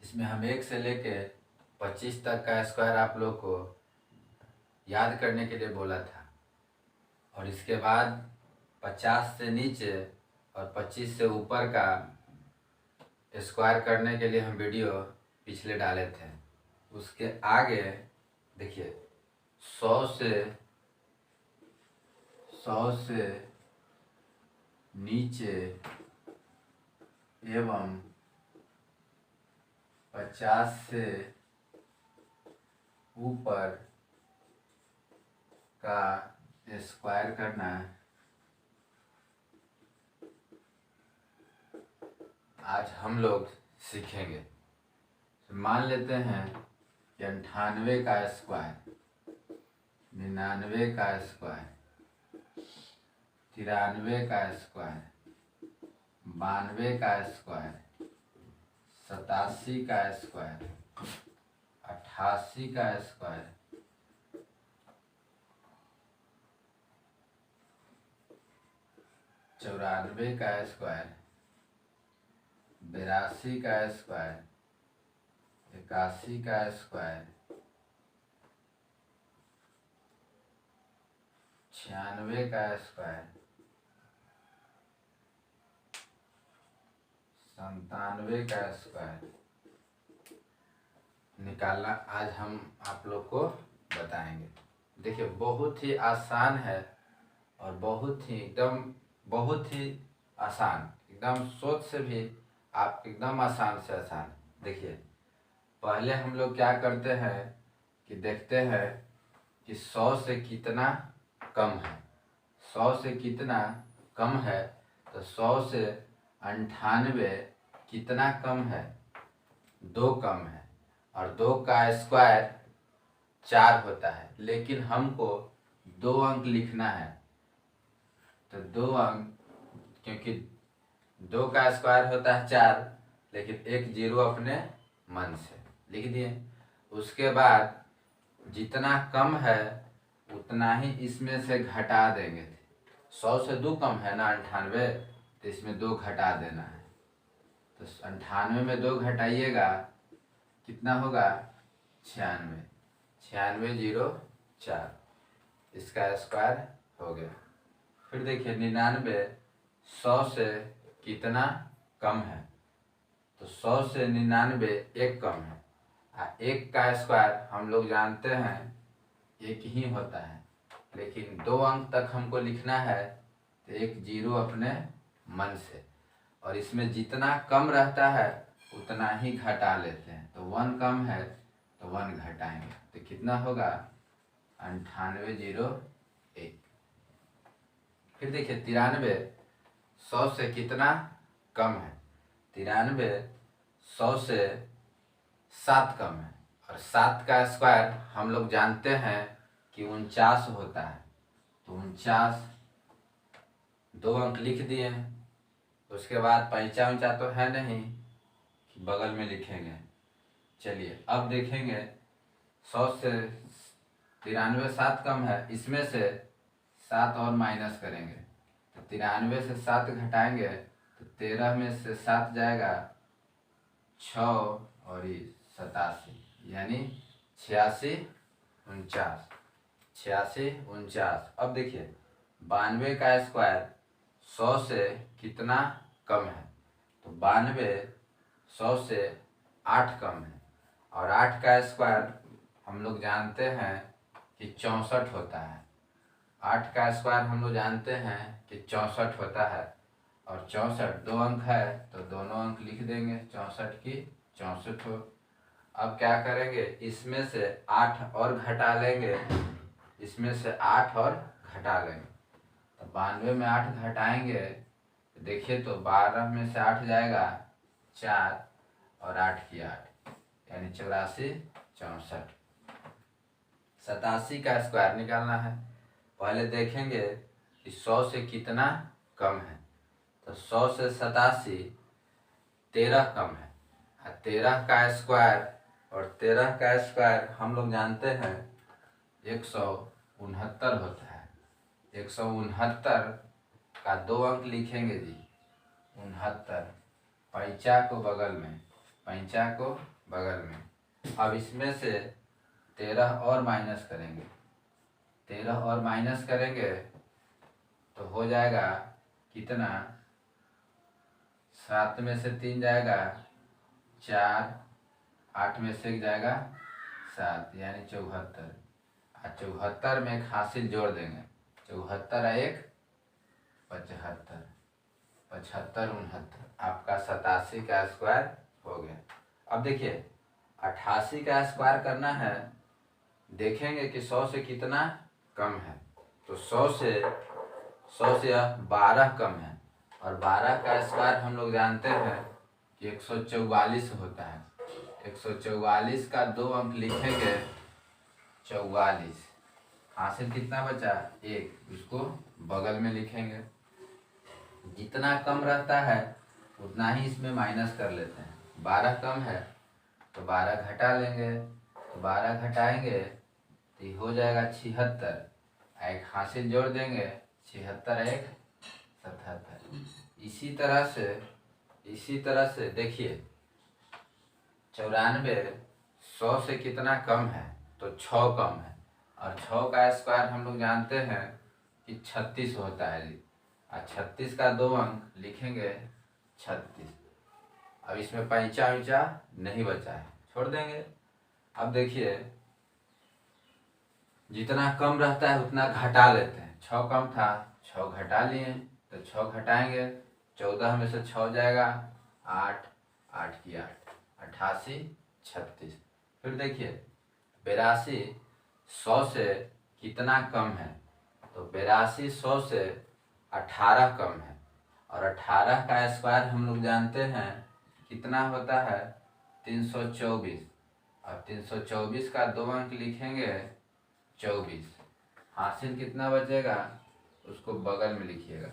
इसमें हम 1 से लेके 25 तक का स्क्वायर आप लोग को याद करने के लिए बोला था, और इसके बाद 50 से नीचे और 25 से ऊपर का स्क्वायर करने के लिए हम वीडियो पिछले डाले थे। उसके आगे देखिए 100 से नीचे एवं 50 से ऊपर का स्क्वायर करना आज हम लोग सीखेंगे। तो मान लेते हैं कि 98 का स्क्वायर, 99 का स्क्वायर, 93 का स्क्वायर, 92 का स्क्वायर, 87 का स्क्वायर, 88 का स्क्वायर, 94 का स्क्वायर, 82 का स्क्वायर, 81 का स्क्वायर, 96 का स्क्वायर, 97 का स्क्वायर निकालना आज हम आप लोग को बताएंगे। देखिए बहुत ही आसान है और बहुत ही आसान, एकदम सोच से भी आप एकदम आसान से आसान। देखिए पहले हम लोग क्या करते हैं कि देखते हैं कि 100 से कितना कम है। 100 से कितना कम है तो 100 से 98 कितना कम है, 2 कम है, और 2 का स्क्वायर 4 होता है, लेकिन हमको 2 अंक लिखना है। तो 2 अंक, क्योंकि 2 का स्क्वायर होता है 4, लेकिन एक जीरो अपने मन से लिख दिए। उसके बाद जितना कम है उतना ही इसमें से घटा देंगे। 100 से 2 कम है ना 98, तो इसमें 2 घटा देना है। तो 98 में 2 घटाइएगा कितना होगा, 96, 96 0 4, इसका स्क्वायर हो गया। फिर देखिए 99 100 से कितना कम है, तो 100 से 99 1 कम है। 1 का स्क्वायर हम लोग जानते हैं 1 ही होता है, लेकिन 2 अंक तक हमको लिखना है तो एक जीरो अपने मन से, और इसमें जितना कम रहता है उतना ही घटा लेते हैं। तो 1 कम है तो 1 घटाएंगे, तो कितना होगा 98 0 1। फिर देखिए 93 100 से कितना कम है, 93 100 से 7 कम है, और 7 का स्क्वायर हम लोग जानते हैं कि 49 होता है। तो 49 2 अंक लिख दिए। उसके बाद पैंचा ऊंचा तो है नहीं कि बगल में लिखेंगे। चलिए अब देखेंगे 100 से 93 7 कम है, इसमें से 7 और माइनस करेंगे। तो 93 से 7 घटाएंगे तो 13 में से 7 जाएगा 6 और 87, यानी 86 49, 86 49। अब देखिए 92 का स्क्वायर 100 से कितना कम है, तो 92 100 से 8 कम है, और 8 का स्क्वायर हम लोग जानते हैं कि 64 होता है। 8 का स्क्वायर हम लोग जानते हैं कि 64 होता है, और 64 2 अंक है तो दोनों अंक लिख देंगे, 64 की 64 हो। अब क्या करेंगे, इसमें से 8 और घटा लेंगे, इसमें से 8 और घटा लेंगे। तो 92 में 8 घटाएंगे तो देखिए तो 12 में से 8 जाएगा 4, और 8 की 8, यानी 84 64। 87 का स्क्वायर निकालना है। पहले देखेंगे कि 100 से कितना कम है, तो 100 से 87 13 कम है, और 13 का स्क्वायर, और 13 का स्क्वायर हम लोग जानते हैं 169 होता है। 169 का 2 अंक लिखेंगे जी, 69, पैंचा को बगल में, पैंचा को बगल में। अब इसमें से 13 और माइनस करेंगे, 13 और माइनस करेंगे तो हो जाएगा कितना, 7 में से 3 जाएगा 4, 8 में से 1 जाएगा 7, यानी 74। 74 में एक हासिल जोड़ देंगे, 74 1 75, 75 69, आपका 87 का स्क्वायर हो गया। अब देखिए 88 का स्क्वायर करना है, देखेंगे कि 100 से कितना कम है, तो 100 से 12 कम है, और 12 का स्क्वायर हम लोग जानते हैं कि 144 होता है। 144 का 2 अंक लिखेंगे 44, हासिल कितना बचा 1, उसको बगल में लिखेंगे। जितना कम रहता है उतना ही इसमें माइनस कर लेते हैं। 12 कम है तो 12 घटा लेंगे, तो 12 घटाएंगे तो हो जाएगा 76, एक हासिल जोड़ देंगे, 76 1 77। इसी तरह से देखिए 94 100 से कितना कम है, तो 6 कम है, और 6 का स्क्वायर हम लोग जानते हैं कि 36 होता है जी। और 36 का 2 अंक लिखेंगे 36। अब इसमें पैंचा वैंचा नहीं बचा है, छोड़ देंगे। अब देखिए जितना कम रहता है उतना घटा लेते हैं। 6 कम था, 6 घटा लिए, तो 6 घटाएंगे, 14 में से 6 जाएगा 8, 8 की 8, 88 36। फिर देखिए 82 100 से कितना कम है, तो 82 100 से 18 कम है, और 18 का स्क्वायर हम लोग जानते हैं कितना होता है 324, और 324 का 2 अंक लिखेंगे 24, हासिल कितना बचेगा उसको बगल में लिखिएगा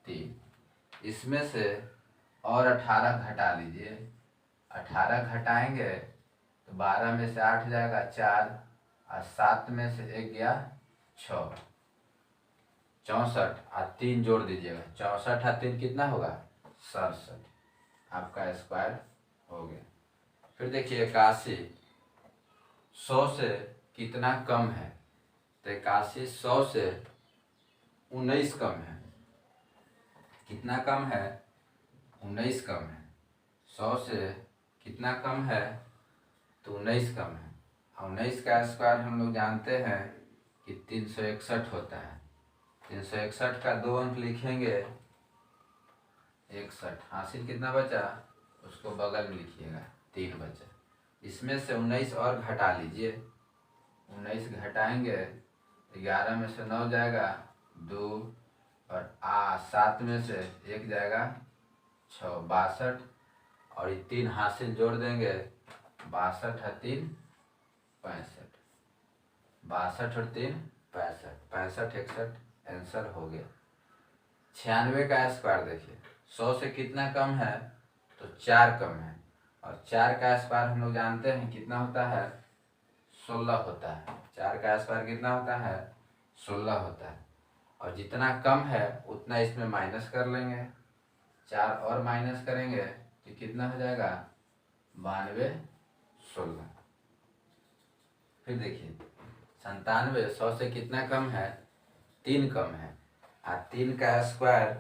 3। इसमें से और 18 घटा लीजिए, 18 घटाएंगे तो 12 में से 8 जाएगा 4, और 7 में से 1 गया 6, 64, और 3 जोड़ दीजिएगा, 64 और 3 कितना होगा 67, आपका स्क्वायर हो गया। फिर देखिए 81 100 से कितना कम है, तो 81 100 से 19 कम है। कितना कम है 19 कम है। 100 से कितना कम है, तो 19 कम है। 19 का स्क्वायर हम लोग जानते हैं कि 361 होता है। 361 का 2 अंक लिखेंगे 61, हासिल कितना बचा उसको बगल में लिखिएगा 3 बचा। इसमें से 19 और घटा लीजिए, 19 घटाएंगे 11 में से 9 जाएगा 2, और 7 में से 1 जाएगा 6, 62, और ये 3 हासिल जोड़ देंगे, 62 और 3 65, 62 और 3 65, 65 61, आंसर हो गया। 96 का स्क्वायर देखिए 100 से कितना कम है, तो 4 कम है, और 4 का स्क्वायर हम लोग जानते हैं कितना होता है 16 होता है। 4 का स्क्वायर कितना होता है 16 होता है, और जितना कम है उतना इसमें माइनस कर लेंगे, 4 और माइनस करेंगे तो कितना हो जाएगा 92 16। फिर देखिए 97 100 से कितना कम है 3 कम है, और 3 का स्क्वायर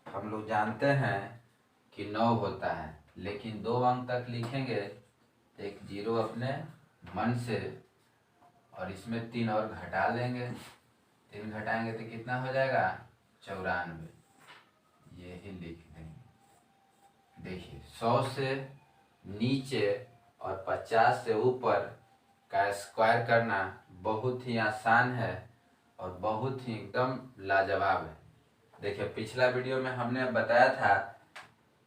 हम लोग जानते हैं कि 9 होता है, लेकिन 2 अंक तक लिखेंगे, एक 0 अपने मन से, और इसमें 3 और घटा लेंगे, 3 घटाएंगे तो कितना हो जाएगा 94, यही लिख देंगे। देखिए 100 से नीचे और 50 से ऊपर का स्क्वायर करना बहुत ही आसान है और बहुत ही एकदम लाजवाब है। देखिए पिछला वीडियो में हमने बताया था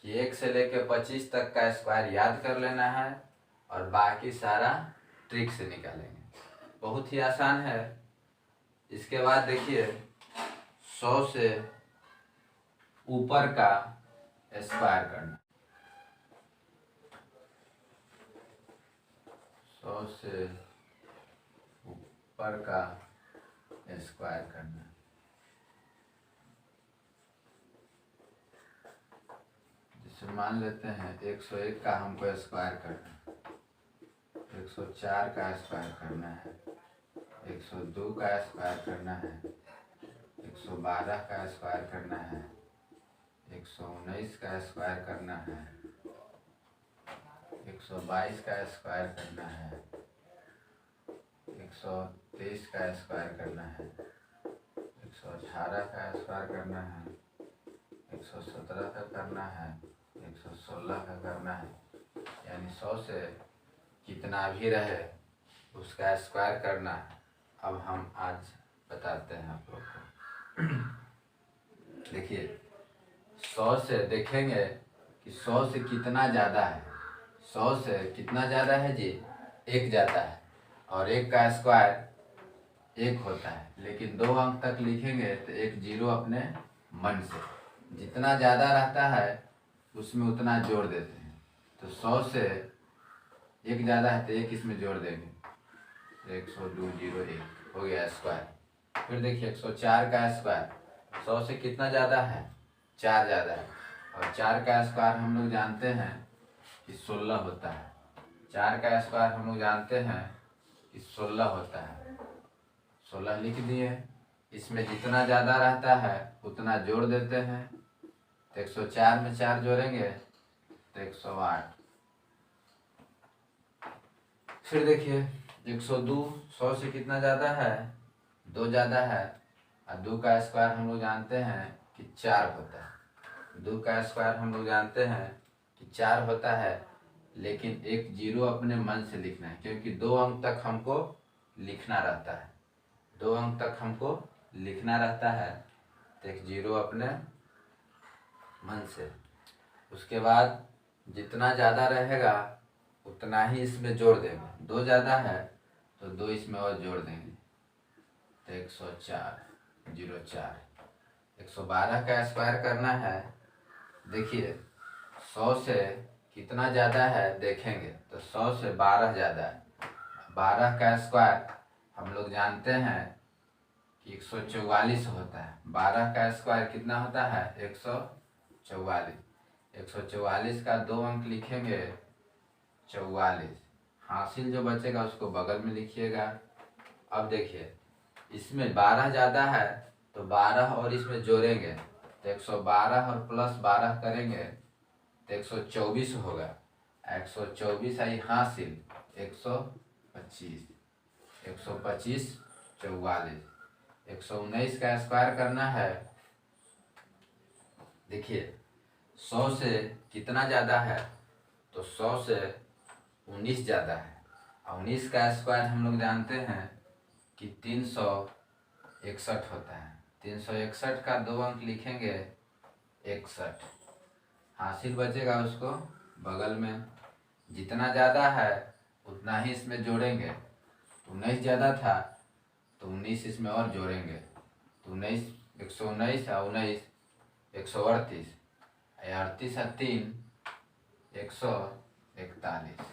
कि 1 से लेकर 25 तक का स्क्वायर याद कर लेना है और बाकी सारा ट्रिक से निकालेंगे, बहुत ही आसान है। इसके बाद देखिए 100 से ऊपर का स्क्वायर करना, 100 से ऊपर का स्क्वायर करना। जैसे मान लेते हैं 101 का हमको स्क्वायर करना है, 104 का स्क्वायर करना है, 102 का स्क्वायर करना है, 112 का स्क्वायर करना है, 119 का स्क्वायर करना है, 122 का स्क्वायर करना है, 123 का स्क्वायर करना है, 118 का स्क्वायर करना है, 117 का करना है, 116 का करना है। यानी 100 से कितना भी रहे उसका स्क्वायर करना है। अब हम आज बताते हैं आप लोग को। देखिए 100 से देखेंगे कि 100 से कितना ज़्यादा है। 100 से कितना ज़्यादा है जी? 1 जाता है और 1 का स्क्वायर 1 होता है, लेकिन 2 अंक तक लिखेंगे तो 1 जीरो अपने मन से जितना ज़्यादा रहता है उसमें उतना जोड़ देते हैं। तो 100 से 1 ज़्यादा है तो 1 इसमें जोड़ देंगे, 10201 हो गया स्क्वायर। फिर देखिए 104 का स्क्वायर 100 से कितना ज़्यादा है? 4 ज़्यादा है और 4 का स्क्वायर हम लोग जानते हैं कि 16 होता है। 4 का स्क्वायर हम लोग जानते हैं कि 16 होता है। 16 लिख दिए। इसमें जितना ज़्यादा रहता है उतना जोड़ देते हैं। तो 104 में 4 जोड़ेंगे तो 108। फिर देखिए 102 100 से कितना ज़्यादा है? 2 ज़्यादा है और 2 का स्क्वायर हम लोग जानते हैं कि 4 होता है। 2 का स्क्वायर हम लोग जानते हैं कि 4 होता है, लेकिन 1 जीरो अपने मन से लिखना है क्योंकि 2 अंक तक हमको लिखना रहता है। 2 अंक तक हमको लिखना रहता है तो 1 जीरो अपने मन से। उसके बाद जितना ज़्यादा रहेगा उतना ही इसमें जोड़ देंगे। 2 ज़्यादा है तो 2 इसमें और जोड़ देंगे तो 104 04। 112 का स्क्वायर करना है। देखिए 100 से कितना ज़्यादा है देखेंगे तो 100 से 12 ज़्यादा है। 12 का स्क्वायर हम लोग जानते हैं कि 144 होता है। 12 का स्क्वायर कितना होता है? 144। 144 का 2 अंक लिखेंगे 44। हासिल जो बचेगा उसको बगल में लिखिएगा। अब देखिए इसमें 12 ज़्यादा है तो 12 और इसमें जोड़ेंगे तो 112 और प्लस 12 करेंगे तो 124 होगा। 124 आई हासिल 125। 125 44। 119 का स्क्वायर करना है। देखिए 100 से कितना ज़्यादा है तो 100 से 19 ज़्यादा है और 19 का स्क्वायर हम लोग जानते हैं कि 361 होता है। 361 का 2 अंक लिखेंगे 61। हासिल बचेगा उसको बगल में। जितना ज़्यादा है उतना ही इसमें जोड़ेंगे। 19 ज़्यादा था तो 19 इसमें और जोड़ेंगे तो 19 119 और 19 138। 38 और 3 141।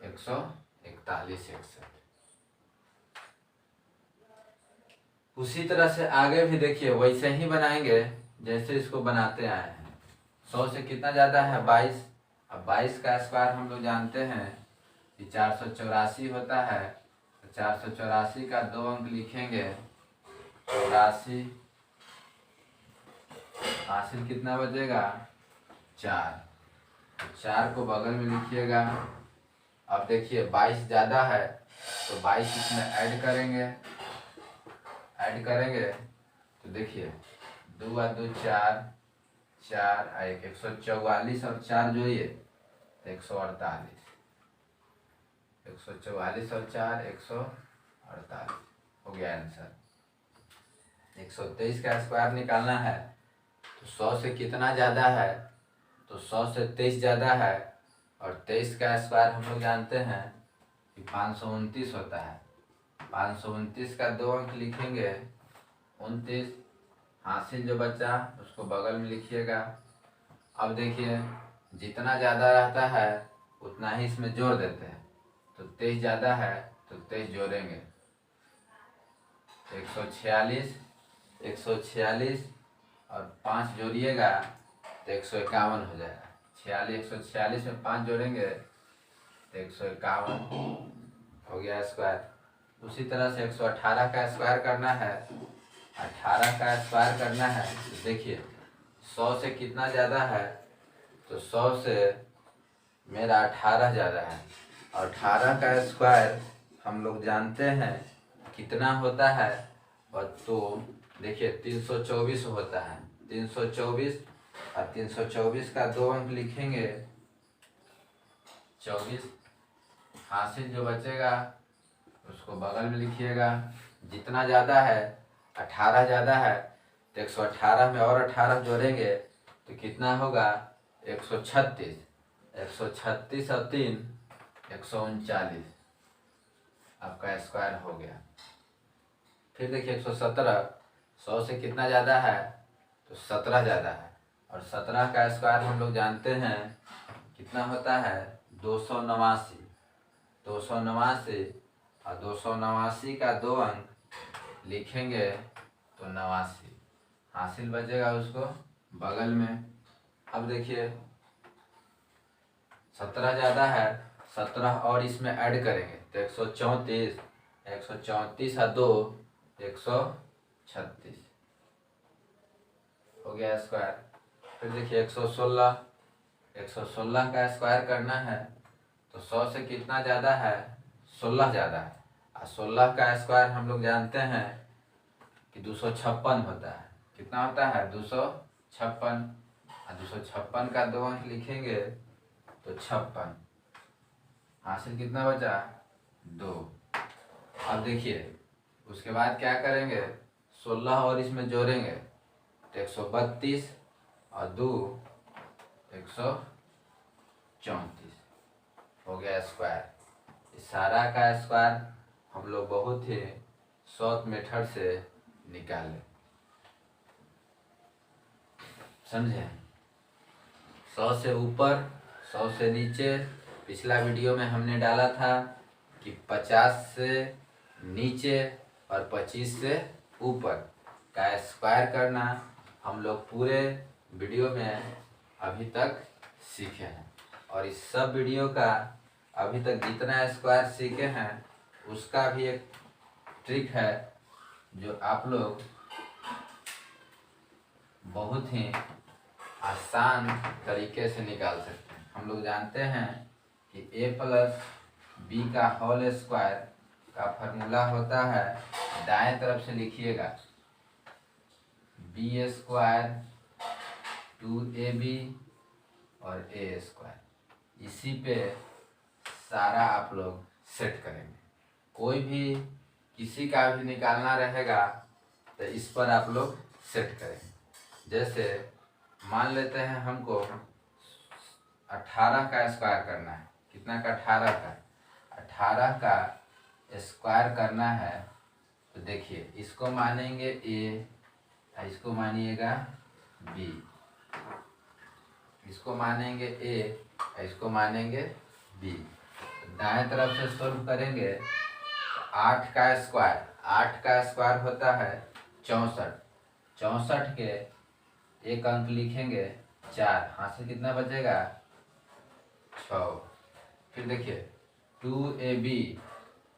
141 61। उसी तरह से आगे भी देखिए वैसे ही बनाएंगे जैसे इसको बनाते आए हैं। 100 से कितना ज़्यादा है? 22। अब 22 का स्क्वायर हम लोग जानते हैं कि 484 होता है। तो 484 का 2 अंक लिखेंगे 84। हासिल कितना बचेगा? 4। 4 को बगल में लिखिएगा। अब देखिए 22 ज़्यादा है तो 22 इसमें ऐड करेंगे। तो देखिए 2 और 2 4, 4 1 144 और 4 जोड़िए 148। 144 और 4 148 हो गया आंसर। 123 का स्क्वायर निकालना है तो 100 से कितना ज़्यादा है तो 100 से 23 ज़्यादा है और 23 का स्क्वायर हम लोग जानते हैं कि 529 होता है। 529 का 2 अंक लिखेंगे 29। हासिल जो बचा उसको बगल में लिखिएगा। अब देखिए जितना ज़्यादा रहता है उतना ही इसमें जोड़ देते हैं। तो 23 ज़्यादा है तो 23 जोड़ेंगे 146। 146 और 5 जोड़िएगा तो 151 हो जाएगा। 146 में 5 जोड़ेंगे तो 151 हो गया स्क्वायर। उसी तरह से 118 का स्क्वायर करना है, 18 का स्क्वायर करना है। तो देखिए 100 से कितना ज़्यादा है, तो 100 से मेरा 18 ज़्यादा है। और 18 का स्क्वायर हम लोग जानते हैं कितना होता है, और तो देखिए 324 होता है। 324 और 324 का 2 अंक लिखेंगे 24, हासिल जो बचेगा उसको बगल में लिखिएगा। जितना ज़्यादा है 18 ज़्यादा है तो 118 में और 18 जोड़ेंगे तो कितना होगा 136। 136 और 3 139 आपका स्क्वायर हो गया। फिर देखिए 117, 100 से कितना ज़्यादा है, तो 17 ज़्यादा है। और 17 का स्क्वायर हम लोग जानते हैं कितना होता है 289। 289 और 289 का 2 अंक लिखेंगे तो 89, हासिल बचेगा उसको बगल में। अब देखिए 17 ज़्यादा है, 17 और इसमें ऐड करेंगे तो 134, 134 और 2 136 हो गया स्क्वायर। फिर देखिए 116, 116 का स्क्वायर करना है तो 100 से कितना ज़्यादा है 16 ज़्यादा है। और 16 का स्क्वायर हम लोग जानते हैं कि 256 होता है। कितना होता है 256। और 256 का 2 अंक लिखेंगे तो 56, हासिल कितना बचा 2। अब देखिए उसके बाद क्या करेंगे 16 और इसमें जोड़ेंगे तो 132 और 2 134 हो गया स्क्वायर। इस सारा का स्क्वायर हम लोग बहुत ही शॉर्ट मेथड से निकालें, समझे। 100 से ऊपर 100 से नीचे पिछला वीडियो में हमने डाला था कि 50 से नीचे और 25 से ऊपर का स्क्वायर करना हम लोग पूरे वीडियो में अभी तक सीखे हैं। और इस सब वीडियो का अभी तक जितना स्क्वायर सीखे हैं उसका भी एक ट्रिक है जो आप लोग बहुत ही आसान तरीके से निकाल सकते हैं। हम लोग जानते हैं कि a प्लस बी का होल स्क्वायर का फॉर्मूला होता है, दाएं तरफ से लिखिएगा बी स्क्वायर 2ab और a स्क्वायर। इसी पे सारा आप लोग सेट करेंगे। कोई भी किसी का भी निकालना रहेगा तो इस पर आप लोग सेट करेंगे। जैसे मान लेते हैं हमको 18 का स्क्वायर करना है। कितना का 18 का 18 का स्क्वायर करना है। तो देखिए इसको मानेंगे a, इसको मानिएगा b, इसको मानेंगे a, इसको मानेंगे b। दाएं तरफ से सॉल्व करेंगे तो 8 का स्क्वायर, 8 का स्क्वायर होता है 64। 64 के एक अंक लिखेंगे 4, हाथ से कितना बचेगा 6। फिर देखिए 2ab,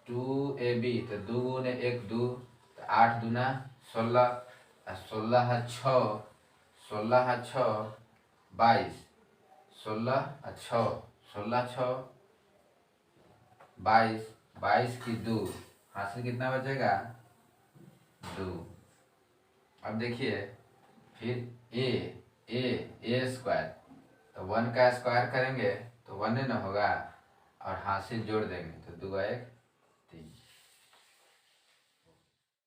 2ab तो 2 गुने 1 2, तो 8 दूना 16, 16 है 6, 16 है 6 22, 16 है 6, 16 6 22, 22 की 2, हाथ से कितना बचेगा 2। अब देखिए फिर ए स्क्वायर, तो 1 का स्क्वायर करेंगे तो 1 न होगा और हासिल जोड़ देंगे तो 2 1 3।